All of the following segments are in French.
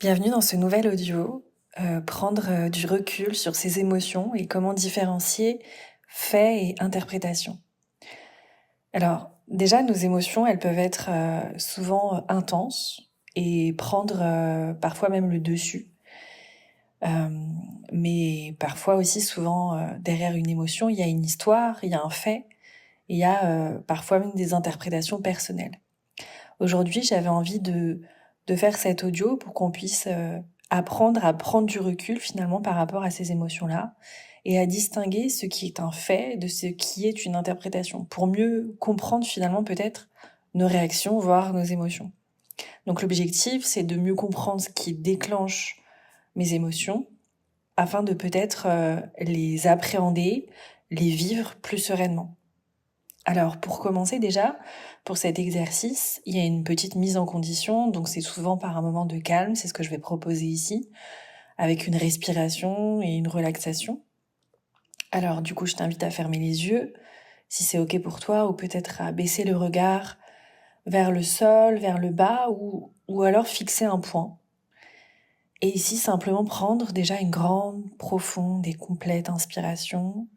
Bienvenue dans ce nouvel audio, prendre du recul sur ses émotions et comment différencier faits et interprétation. Alors, déjà, nos émotions, elles peuvent être souvent intenses et prendre parfois même le dessus. Mais parfois aussi, souvent, derrière une émotion, il y a une histoire, il y a un fait, il y a parfois même des interprétations personnelles. Aujourd'hui, j'avais envie de faire cet audio pour qu'on puisse apprendre à prendre du recul finalement par rapport à ces émotions-là et à distinguer ce qui est un fait de ce qui est une interprétation pour mieux comprendre finalement peut-être nos réactions, voire nos émotions. Donc l'objectif, c'est de mieux comprendre ce qui déclenche mes émotions afin de peut-être les appréhender, les vivre plus sereinement. Alors, pour commencer déjà, pour cet exercice, il y a une petite mise en condition, donc c'est souvent par un moment de calme, c'est ce que je vais proposer ici, avec une respiration et une relaxation. Alors, du coup, je t'invite à fermer les yeux, si c'est ok pour toi, ou peut-être à baisser le regard vers le sol, vers le bas, ou alors fixer un point. Et ici, simplement prendre déjà une grande, profonde et complète inspiration,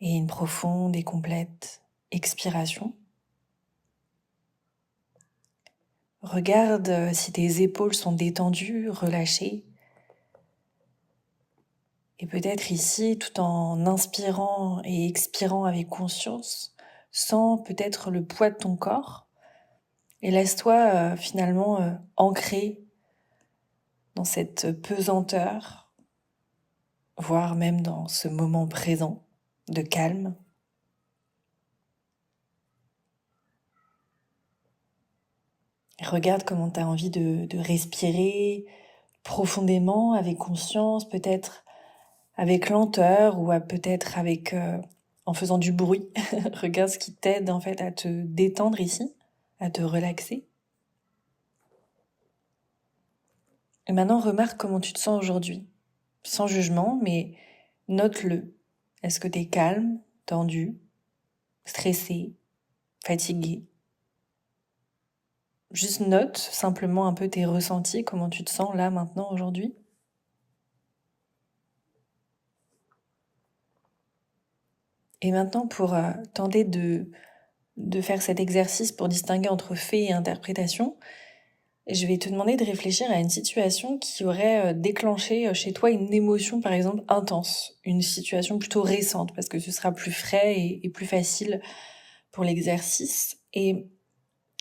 et une profonde et complète expiration. Regarde si tes épaules sont détendues, relâchées. Et peut-être ici, tout en inspirant et expirant avec conscience, sens peut-être le poids de ton corps et laisse-toi finalement ancrer dans cette pesanteur, voire même dans ce moment présent de calme. Regarde comment tu as envie de respirer profondément, avec conscience, peut-être avec lenteur ou peut-être avec en faisant du bruit. Regarde ce qui t'aide en fait à te détendre ici, à te relaxer. Et maintenant, remarque comment tu te sens aujourd'hui. Sans jugement, mais note-le. Est-ce que t'es calme, tendu, stressé, fatigué? Juste note simplement un peu tes ressentis, comment tu te sens là, maintenant, aujourd'hui. Et maintenant, pour tenter de faire cet exercice pour distinguer entre fait et interprétation, je vais te demander de réfléchir à une situation qui aurait déclenché chez toi une émotion, par exemple, intense. Une situation plutôt récente, parce que ce sera plus frais et plus facile pour l'exercice. Et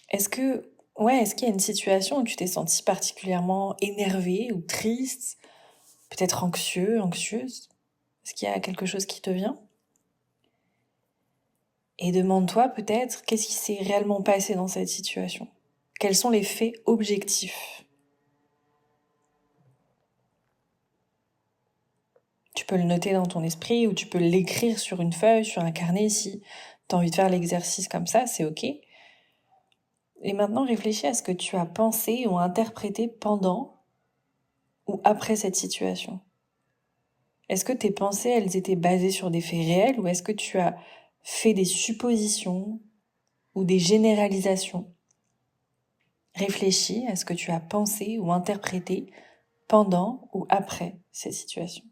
est-ce qu'il y a une situation où tu t'es senti particulièrement énervé ou triste, peut-être anxieux, anxieuse? Est-ce qu'il y a quelque chose qui te vient? Et demande-toi peut-être qu'est-ce qui s'est réellement passé dans cette situation? Quels sont les faits objectifs? Tu peux le noter dans ton esprit ou tu peux l'écrire sur une feuille, sur un carnet si tu as envie de faire l'exercice comme ça, c'est ok. Et maintenant, réfléchis à ce que tu as pensé ou interprété pendant ou après cette situation. Est-ce que tes pensées, elles étaient basées sur des faits réels ou est-ce que tu as fait des suppositions ou des généralisations? Réfléchis à ce que tu as pensé ou interprété pendant ou après cette situation.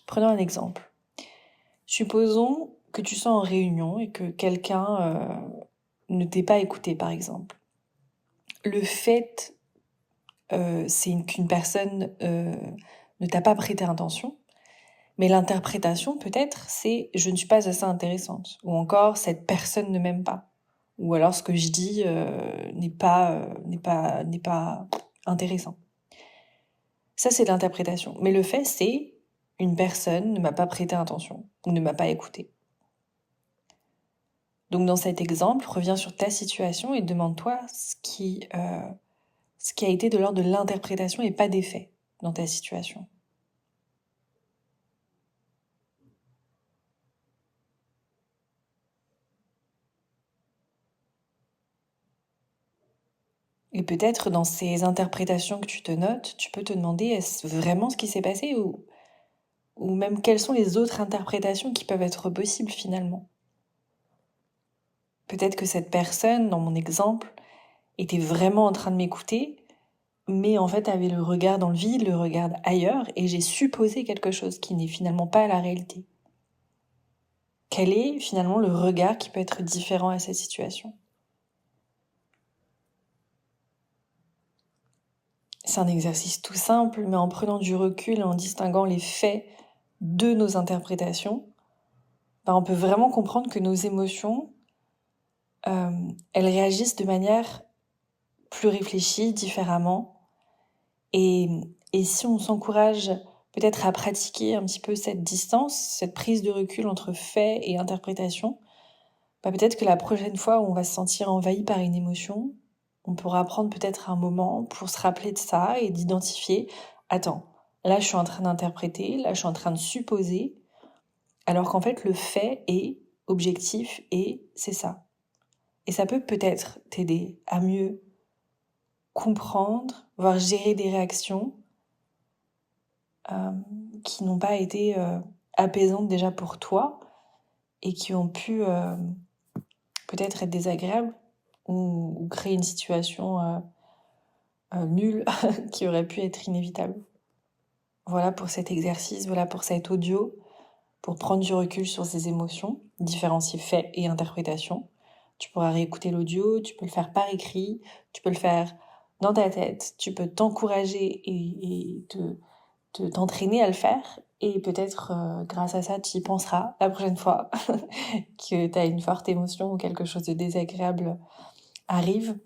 Prenons un exemple. Supposons que tu sois en réunion et que quelqu'un ne t'ait pas écouté, par exemple. Le fait, c'est qu'une personne ne t'a pas prêté attention, mais l'interprétation, peut-être, c'est « je ne suis pas assez intéressante » ou encore « cette personne ne m'aime pas » ou alors « ce que je dis n'est pas intéressant ». Ça, c'est l'interprétation. Mais le fait, c'est « une personne ne m'a pas prêté attention » ou ne m'a pas écouté. Donc dans cet exemple, reviens sur ta situation et demande-toi ce qui a été de l'ordre de l'interprétation et pas des faits dans ta situation. Et peut-être dans ces interprétations que tu te notes, tu peux te demander est-ce vraiment ce qui s'est passé ou même quelles sont les autres interprétations qui peuvent être possibles finalement. Peut-être que cette personne, dans mon exemple, était vraiment en train de m'écouter, mais en fait avait le regard dans le vide, le regard ailleurs, et j'ai supposé quelque chose qui n'est finalement pas la réalité. Quel est finalement le regard qui peut être différent à cette situation ? C'est un exercice tout simple, mais en prenant du recul et en distinguant les faits de nos interprétations, on peut vraiment comprendre que nos émotions, elles réagissent de manière plus réfléchie, différemment. Et si on s'encourage peut-être à pratiquer un petit peu cette distance, cette prise de recul entre faits et interprétation, peut-être que la prochaine fois où on va se sentir envahi par une émotion, on pourra prendre peut-être un moment pour se rappeler de ça et d'identifier, attends, là je suis en train d'interpréter, là je suis en train de supposer, alors qu'en fait le fait est objectif et c'est ça. Et ça peut peut-être t'aider à mieux comprendre, voire gérer des réactions qui n'ont pas été apaisantes déjà pour toi et qui ont pu peut-être être désagréables ou créer une situation nulle qui aurait pu être inévitable. Voilà pour cet exercice, voilà pour cet audio, pour prendre du recul sur ces émotions, différencier faits et interprétation. Tu pourras réécouter l'audio, tu peux le faire par écrit, tu peux le faire dans ta tête, tu peux t'encourager et t'entraîner à le faire. Et peut-être grâce à ça, tu y penseras la prochaine fois que tu as une forte émotion ou quelque chose de désagréable arrive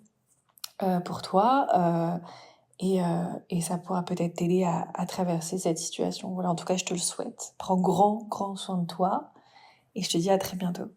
pour toi. Et ça pourra peut-être t'aider à traverser cette situation. Voilà, en tout cas, je te le souhaite. Prends grand soin de toi et je te dis à très bientôt.